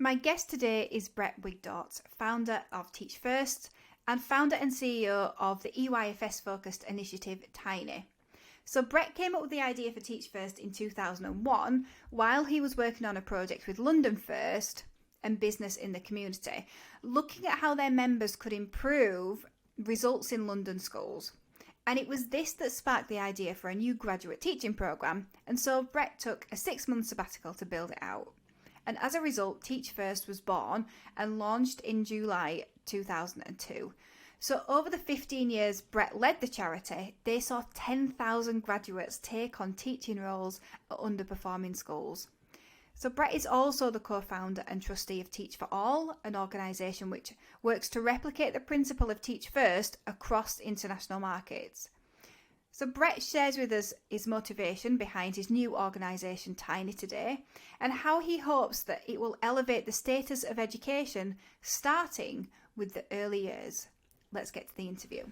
My guest today is Brett Wigdortz, founder of Teach First and founder and CEO of the EYFS-focused initiative Tiney. So Brett came up with the idea for Teach First in 2001 while he was working on a project with London First and business in the community, looking at how their members could improve results in London schools. And it was this that sparked the idea for a new graduate teaching programme, and so Brett took a 6-month sabbatical to build it out. And as a result, Teach First was born and launched in July 2002. So over the 15 years Brett led the charity, they saw 10,000 graduates take on teaching roles at underperforming schools. So Brett is also the co-founder and trustee of Teach for All, an organisation which works to replicate the principle of Teach First across international markets. So Brett shares with us his motivation behind his new organisation Tiney today and how he hopes that it will elevate the status of education starting with the early years. Let's get to the interview.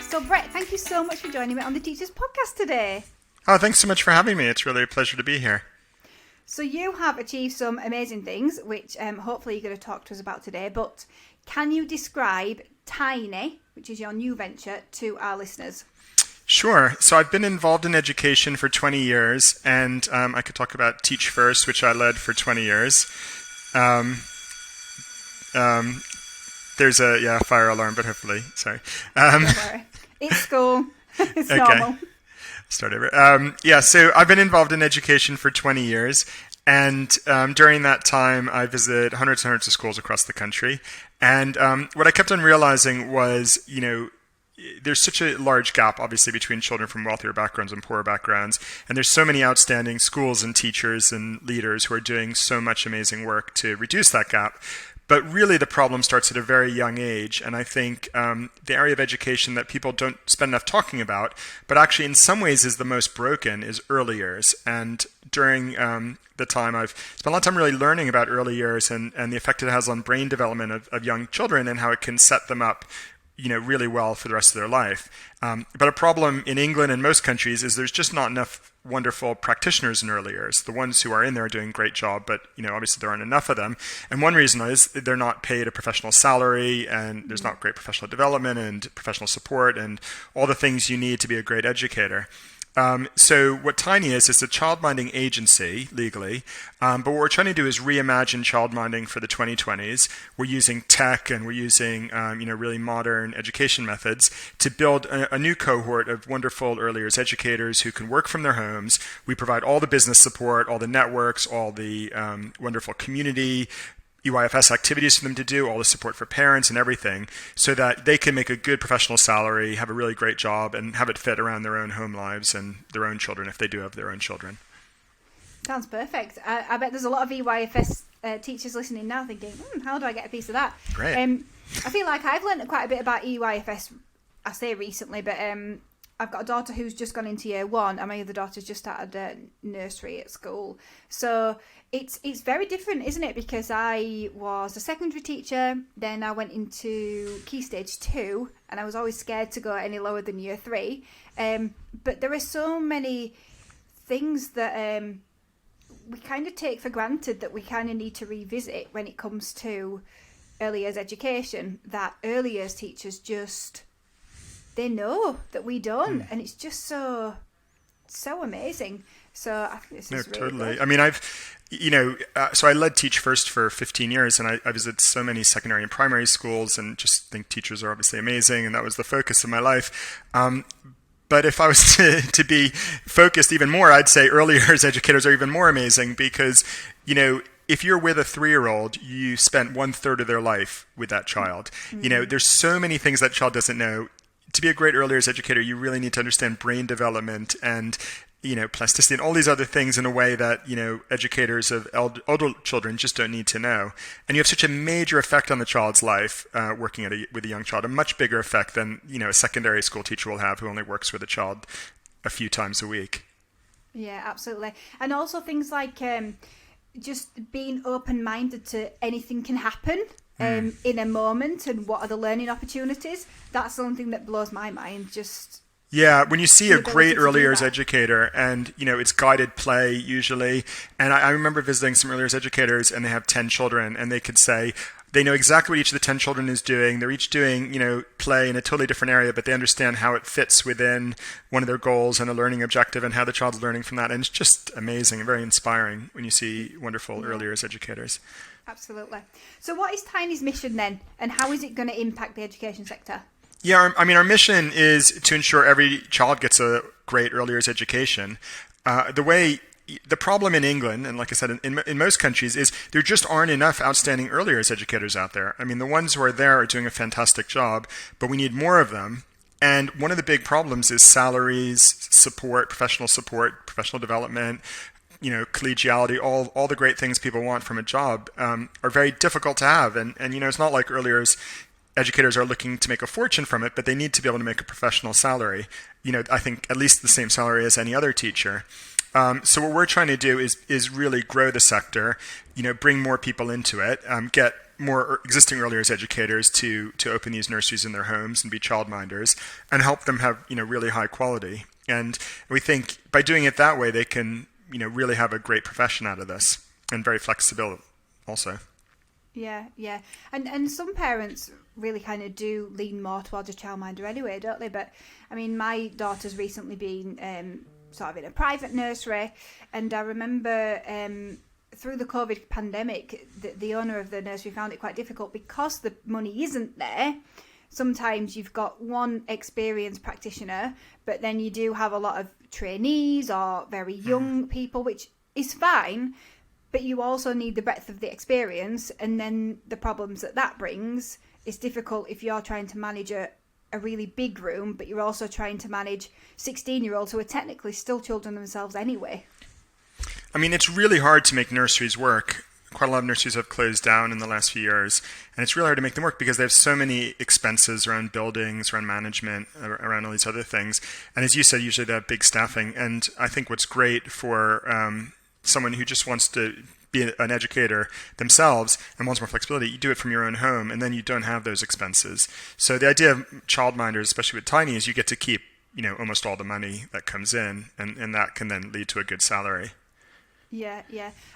So Brett, thank you so much for joining me on the Teachers Podcast today. Oh, thanks so much for having me. It's really a pleasure to be here. So you have achieved some amazing things, which hopefully you're going to talk to us about today, but can you describe Tiney, which is your new venture, to our listeners? Sure. So I've been involved in education for 20 years, and I could talk about Teach First, which I led for 20 years. There's a fire alarm, but hopefully, sorry. Don't worry. It's school. It's okay. Normal. Start over. So I've been involved in education for 20 years, and during that time, I visited hundreds and hundreds of schools across the country. And what I kept on realizing was, there's such a large gap, obviously, between children from wealthier backgrounds and poorer backgrounds. And there's so many outstanding schools and teachers and leaders who are doing so much amazing work to reduce that gap. But really, the problem starts at a very young age. And I think the area of education that people don't spend enough talking about, but actually in some ways is the most broken, is early years. And during the time, I've spent a lot of time really learning about early years and the effect it has on brain development of young children and how it can set them up really well for the rest of their life. But a problem in England and most countries is there's just not enough wonderful practitioners in early years. The ones who are in there are doing a great job, but obviously there aren't enough of them. And one reason is they're not paid a professional salary, and there's not great professional development and professional support and all the things you need to be a great educator. So what Tiney is a childminding agency legally, but what we're trying to do is reimagine childminding for the 2020s. We're using tech and we're using really modern education methods to build a new cohort of wonderful early years educators who can work from their homes. We provide all the business support, all the networks, all the wonderful community EYFS activities for them to do, all the support for parents and everything, so that they can make a good professional salary, have a really great job, and have it fit around their own home lives and their own children if they do have their own children. Sounds perfect. I bet there's a lot of EYFS teachers listening now thinking, how do I get a piece of that? Great. I feel like I've learned quite a bit about EYFS, I say recently, but I've got a daughter who's just gone into year 1 and my other daughter's just started nursery at school. So it's very different, isn't it? Because I was a secondary teacher, then I went into Key Stage 2 and I was always scared to go any lower than year 3. But there are so many things that we kind of take for granted that we kind of need to revisit when it comes to early years education, that early years teachers just... they know that we don't, and it's just so amazing. So I think this is really totally good. I mean, so I led Teach First for 15 years, and I visited so many secondary and primary schools, and just think teachers are obviously amazing, and that was the focus of my life. But if I was to be focused even more, I'd say early years educators are even more amazing because, if you're with a 3-year-old, you spent 1/3 of their life with that child. Mm-hmm. There's so many things that child doesn't know. To be a great early years educator, you really need to understand brain development and, plasticity and all these other things in a way that, educators of older children just don't need to know. And you have such a major effect on the child's life working with a young child, a much bigger effect than, a secondary school teacher will have who only works with a child a few times a week. Yeah, absolutely. And also things like just being open-minded to anything can happen. In a moment, and what are the learning opportunities? That's something that blows my mind. Just Yeah, when you see a The ability great to early do years that. educator and, it's guided play usually. And I remember visiting some early years educators and they have 10 children and they could say they know exactly what each of the 10 children is doing. They're each doing, play in a totally different area, but they understand how it fits within one of their goals and a learning objective and how the child's learning from that. And it's just amazing and very inspiring when you see wonderful Yeah. early years educators. Absolutely. So what is Tiny's mission then, and how is it going to impact the education sector? Yeah, our mission is to ensure every child gets a great early years education. The problem in England, and like I said, in most countries, is there just aren't enough outstanding early years educators out there. I mean, the ones who are there are doing a fantastic job, but we need more of them. And one of the big problems is salaries, support, professional development, collegiality, all the great things people want from a job are very difficult to have. And it's not like early years educators are looking to make a fortune from it, but they need to be able to make a professional salary. I think at least the same salary as any other teacher. So what we're trying to do is really grow the sector, bring more people into it, get more existing early years educators to open these nurseries in their homes and be childminders, and help them have really high quality. And we think by doing it that way, they can really have a great profession out of this, and very flexible also. Yeah. And some parents really kind of do lean more towards a childminder anyway, don't they? But, I mean, my daughter's recently been sort of in a private nursery, and I remember through the COVID pandemic, the owner of the nursery found it quite difficult because the money isn't there. Sometimes you've got one experienced practitioner, but then you do have a lot of trainees or very young people, which is fine, but you also need the breadth of the experience, and then the problems that brings is difficult if you're trying to manage a really big room, but you're also trying to manage 16-year-olds who are technically still children themselves anyway. I mean, it's really hard to make nurseries work. Quite a lot of nurseries have closed down in the last few years, and it's really hard to make them work because they have so many expenses around buildings, around management, around all these other things. And as you said, usually they have big staffing. And I think what's great for someone who just wants to be an educator themselves and wants more flexibility, you do it from your own home, and then you don't have those expenses. So the idea of childminders, especially with Tiny, is you get to keep almost all the money that comes in, and that can then lead to a good salary. Yeah.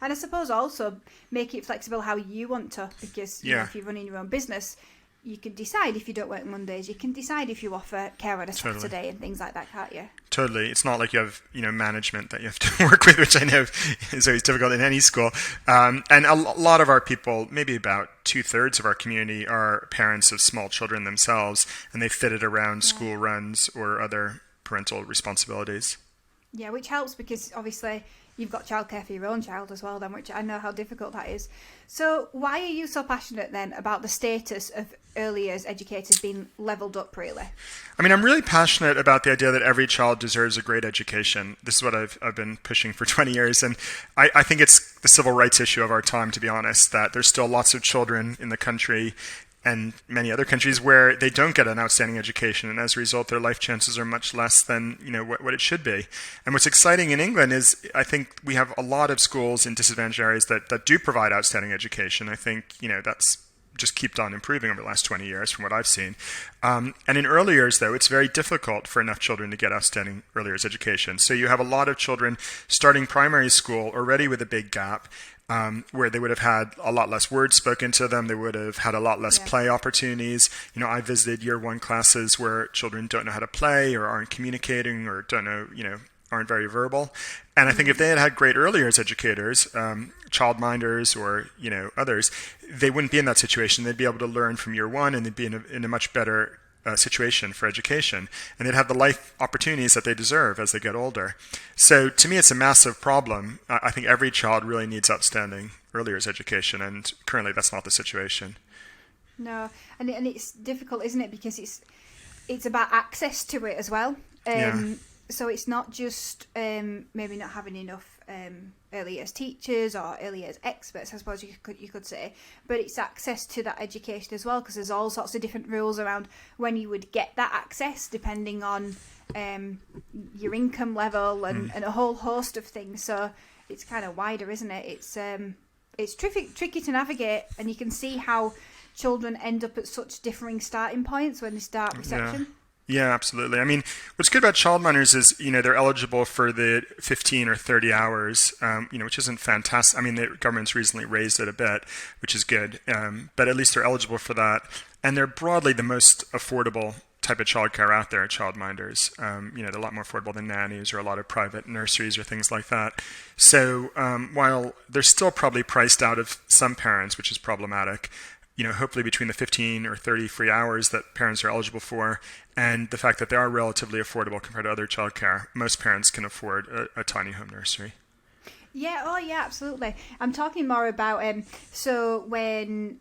And I suppose also make it flexible how you want to, because if you're running your own business, you can decide if you don't work Mondays, you can decide if you offer care on a Saturday and things like that, can't you? Totally. It's not like you have, management that you have to work with, which I know is always difficult in any school. And a lot of our people, maybe about 2/3 of our community, are parents of small children themselves, and they fit it around school runs or other parental responsibilities. Yeah, which helps because obviously you've got childcare for your own child as well then, which I know how difficult that is. So why are you so passionate then about the status of early years educators being levelled up, really? I mean, I'm really passionate about the idea that every child deserves a great education. This is what I've been pushing for 20 years, and I think it's the civil rights issue of our time, to be honest, that there's still lots of children in the country and many other countries where they don't get an outstanding education, and as a result their life chances are much less than what it should be. And what's exciting in England is I think we have a lot of schools in disadvantaged areas that do provide outstanding education. I think that's just kept on improving over the last 20 years from what I've seen. And in early years, though, it's very difficult for enough children to get outstanding early years education. So you have a lot of children starting primary school already with a big gap, where they would have had a lot less words spoken to them. They would have had a lot less play opportunities. I visited year one classes where children don't know how to play or aren't communicating or don't know, aren't very verbal. And I think if they had had great early years educators, childminders or, others, they wouldn't be in that situation. They'd be able to learn from year one, and they'd be in a much better situation for education, and they'd have the life opportunities that they deserve as they get older. So to me, it's a massive problem. I think every child really needs outstanding early years education, and currently that's not the situation. No, and it's difficult, isn't it? Because it's about access to it as well. So it's not just maybe not having enough early years teachers or early years experts, I suppose you could say, but it's access to that education as well, because there's all sorts of different rules around when you would get that access depending on your income level and a whole host of things. So it's kind of wider, isn't it? It's tricky to navigate, and you can see how children end up at such differing starting points when they start reception. Yeah, absolutely. I mean, what's good about childminders is, they're eligible for the 15 or 30 hours, which isn't fantastic. I mean, the government's recently raised it a bit, which is good. But at least they're eligible for that. And they're broadly the most affordable type of childcare out there, childminders. They're a lot more affordable than nannies or a lot of private nurseries or things like that. So while they're still probably priced out of some parents, which is problematic, hopefully between the 15 or 30 free hours that parents are eligible for and the fact that they are relatively affordable compared to other childcare, most parents can afford a tiny home nursery. Yeah, oh yeah, absolutely. I'm talking more about, so when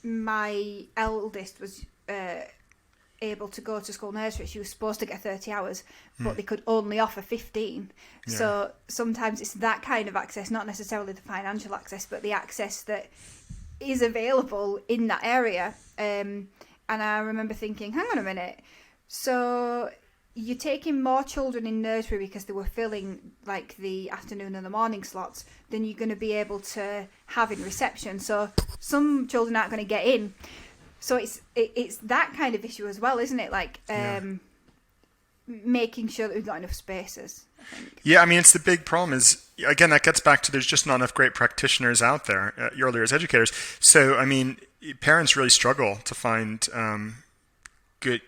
my eldest was able to go to school nursery, she was supposed to get 30 hours, but they could only offer 15. Yeah. So sometimes it's that kind of access, not necessarily the financial access, but the access that is available in that area. And I remember thinking, hang on a minute, so you're taking more children in nursery because they were filling like the afternoon and the morning slots than you're going to be able to have in reception. So some children aren't going to get in. So it's that kind of issue as well, isn't it? Like making sure that we've got enough spaces, I think. Yeah, I mean, it's the big problem is, again, that gets back to there's just not enough great practitioners out there, early years educators. So, I mean, parents really struggle to find good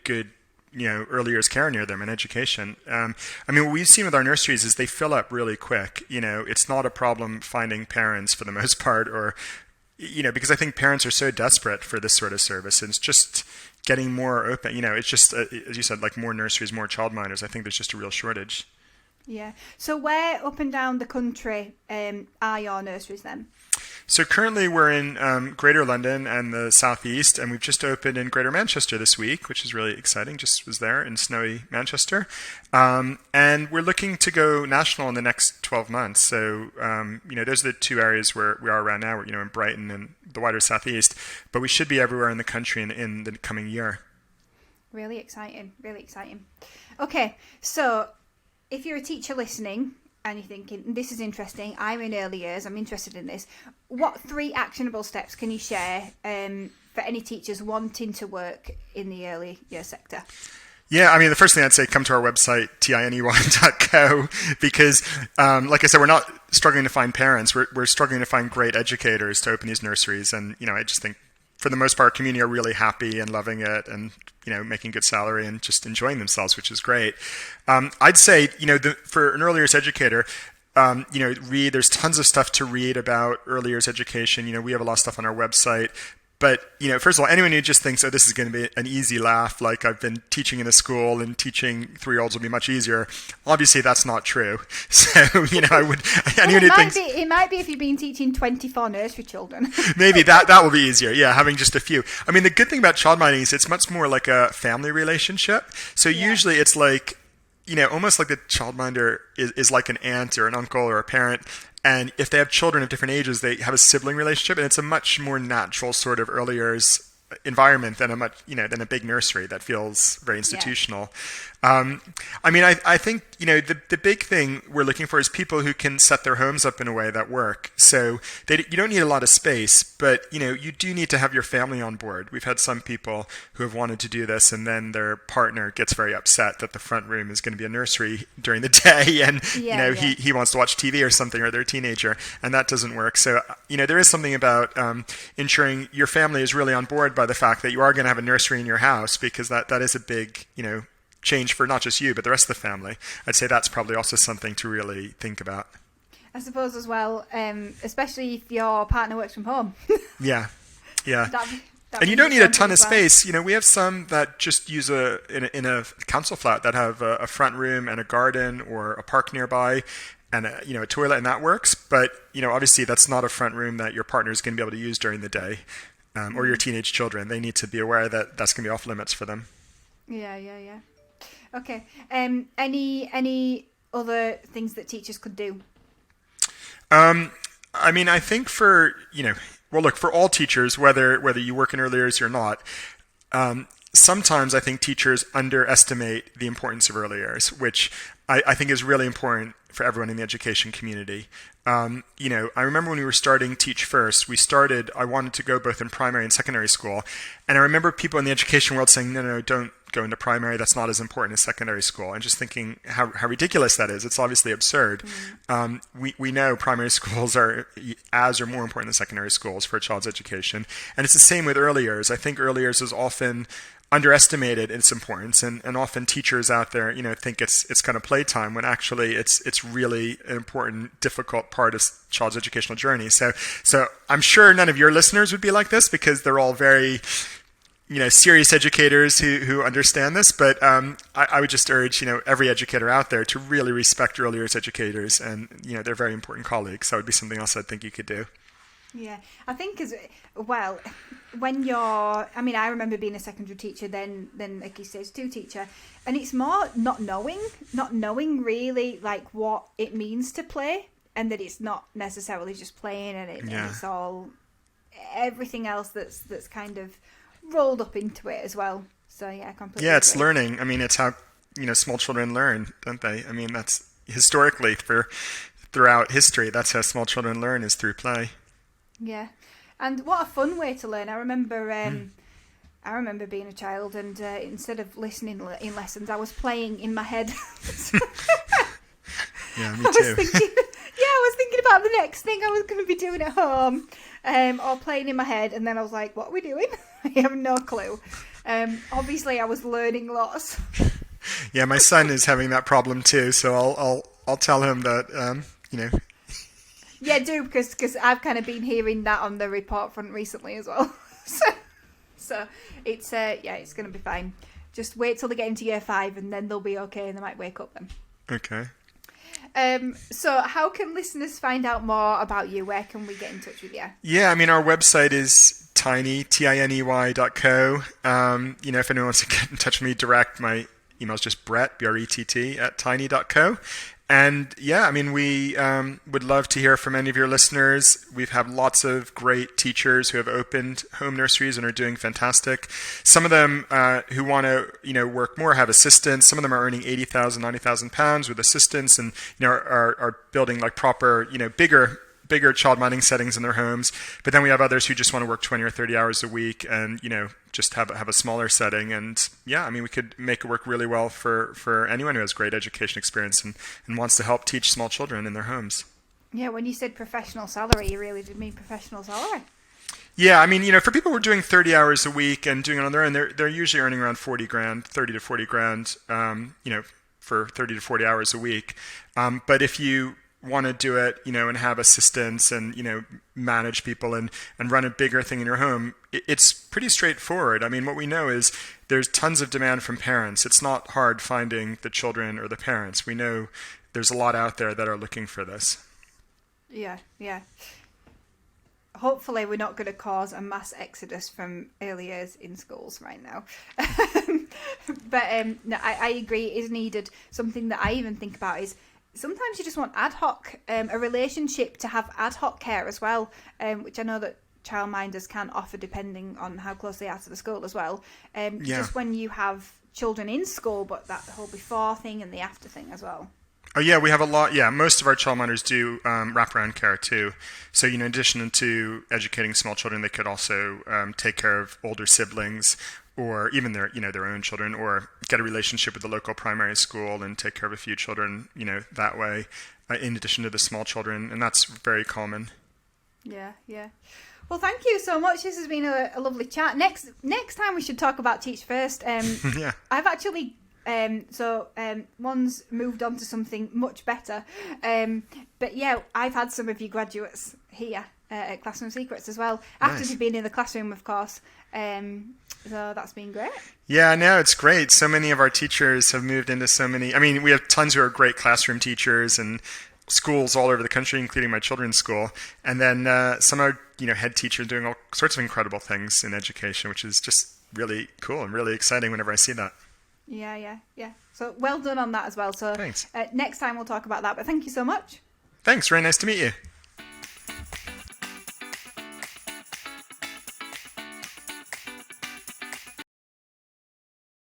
early years care near them in education. I mean, what we've seen with our nurseries is they fill up really quick. It's not a problem finding parents for the most part, or because I think parents are so desperate for this sort of service, and it's just getting more open. It's just, as you said, like more nurseries, more childminders. I think there's just a real shortage. Yeah. So where up and down the country are your nurseries then? So currently we're in Greater London and the Southeast, and we've just opened in Greater Manchester this week, which is really exciting. Just was there in snowy Manchester. And we're looking to go national in the next 12 months. So, those are the two areas where we are right now. We're, in Brighton and the wider Southeast, but we should be everywhere in the country in the coming year. Really exciting, really exciting. Okay, so if you're a teacher listening, and you're thinking, this is interesting, I'm in early years, I'm interested in this, what 3 actionable steps can you share for any teachers wanting to work in the early years sector? Yeah, I mean, the first thing I'd say, come to our website, tiney.co, because, like I said, we're not struggling to find parents. We're struggling to find great educators to open these nurseries. And, I just think, for the most part, community are really happy and loving it and, making good salary and just enjoying themselves, which is great. I'd say, for an early years educator, there's tons of stuff to read about early years education. We have a lot of stuff on our website. But, first of all, anyone who just thinks, oh, this is going to be an easy laugh, like I've been teaching in a school and teaching 3-year-olds will be much easier. Obviously, that's not true. So, It might be if you've been teaching 24 nursery children. Maybe that will be easier. Yeah, having just a few. I mean, the good thing about childminding is it's much more like a family relationship. So usually it's like, almost like the childminder is like an aunt or an uncle or a parent. And if they have children of different ages, they have a sibling relationship, and it's a much more natural sort of early years environment than a big nursery that feels very institutional. Yeah. I think the big thing we're looking for is people who can set their homes up in a way that work. So you don't need a lot of space, but you do need to have your family on board. We've had some people who have wanted to do this, and then their partner gets very upset that the front room is going to be a nursery during the day, and he wants to watch TV or something, or they're a teenager, and that doesn't work. So there is something about ensuring your family is really on board by the fact that you are going to have a nursery in your house, because that is a big change for not just you, but the rest of the family. I'd say that's probably also something to really think about. I suppose as well, especially if your partner works from home. Yeah. And you don't need a ton of space. We have some that just use in a council flat that have a front room and a garden or a park nearby and a toilet, and that works. But, obviously that's not a front room that your partner is going to be able to use during the day, or your teenage children. They need to be aware that that's going to be off limits for them. Yeah. Okay. Any other things that teachers could do? I think for, for all teachers, whether you work in early years or not, sometimes I think teachers underestimate the importance of early years, which I think is really important for everyone in the education community. I remember when we were starting Teach First, I wanted to go both in primary and secondary school. And I remember people in the education world saying, no, don't go into primary, that's not as important as secondary school. And just thinking how ridiculous that is. It's obviously absurd. We know primary schools are as or more important than secondary schools for a child's education. And it's the same with early years. I think early years is often underestimated its importance, and often teachers out there, think it's kind of playtime, when actually it's really an important, difficult part of child's educational journey. So I'm sure none of your listeners would be like this, because they're all very, serious educators who understand this. But I would just urge, every educator out there to really respect early years educators, and they're very important colleagues. So it would be something else I think you could do. Yeah, I think as well, when I remember being a secondary teacher, then like you say, stage 2 teacher, and it's more not knowing really like what it means to play, and that it's not necessarily just playing, and it's all everything else that's kind of rolled up into it as well. So yeah, completely. Yeah, it's learning. It's how small children learn, don't they? That's historically throughout history, that's how small children learn, is through play. Yeah, and what a fun way to learn. I remember being a child, and instead of listening in lessons, I was playing in my head. Yeah, me too. I was thinking about the next thing I was going to be doing at home, or playing in my head, and then I was like, what are we doing? I have no clue. Obviously, I was learning lots. Yeah, my son is having that problem too, so I'll tell him that, Yeah, do, because I've kind of been hearing that on the report front recently as well. so it's it's going to be fine. Just wait till they get into year 5, and then they'll be okay, and they might wake up then. Okay. So how can listeners find out more about you? Where can we get in touch with you? Yeah, our website is tiney.co. If anyone wants to get in touch with me direct, my email is just Brett, BRETT, @tiney.co. And yeah, we would love to hear from any of your listeners. We've had lots of great teachers who have opened home nurseries and are doing fantastic. Some of them who want to work more have assistants. Some of them are earning £80,000, £90,000 with assistants, and are building like proper bigger child minding settings in their homes. But then we have others who just want to work 20 or 30 hours a week, and just have a smaller setting. And yeah, we could make it work really well for anyone who has great education experience and wants to help teach small children in their homes. Yeah, when you said professional salary, you really did mean professional salary. Yeah, for people who are doing 30 hours a week and doing it on their own, they're usually earning around 40 grand, 30 to 40 grand, for 30 to 40 hours a week. But if you want to do it, and have assistants and, manage people and run a bigger thing in your home, it's pretty straightforward. What we know is there's tons of demand from parents. It's not hard finding the children or the parents. We know there's a lot out there that are looking for this. Yeah. Hopefully we're not going to cause a mass exodus from early years in schools right now. But no, I agree, it is needed. Something that I even think about is sometimes you just want ad hoc, a relationship to have ad hoc care as well, which I know that childminders can offer depending on how close they are to the school as well. Just when you have children in school, but that whole before thing and the after thing as well. Oh yeah, we have a lot. Yeah, most of our childminders do wraparound care too. So in addition to educating small children, they could also take care of older siblings, or even their own children, or get a relationship with the local primary school and take care of a few children, that way, in addition to the small children, and that's very common. Yeah. Well, thank you so much. This has been a lovely chat. Next time we should talk about Teach First. Yeah. I've actually one's moved on to something much better. But yeah, I've had some of you graduates here at Classroom Secrets as well, after Nice. they've been in the classroom, of course. So that's been great. Yeah, no, it's great. So many of our teachers have moved into so many. We have tons who are great classroom teachers and schools all over the country, including my children's school. And then some are, head teachers doing all sorts of incredible things in education, which is just really cool and really exciting whenever I see that. Yeah. So well done on that as well. So Thanks. Next time we'll talk about that. But thank you so much. Thanks. Very nice to meet you.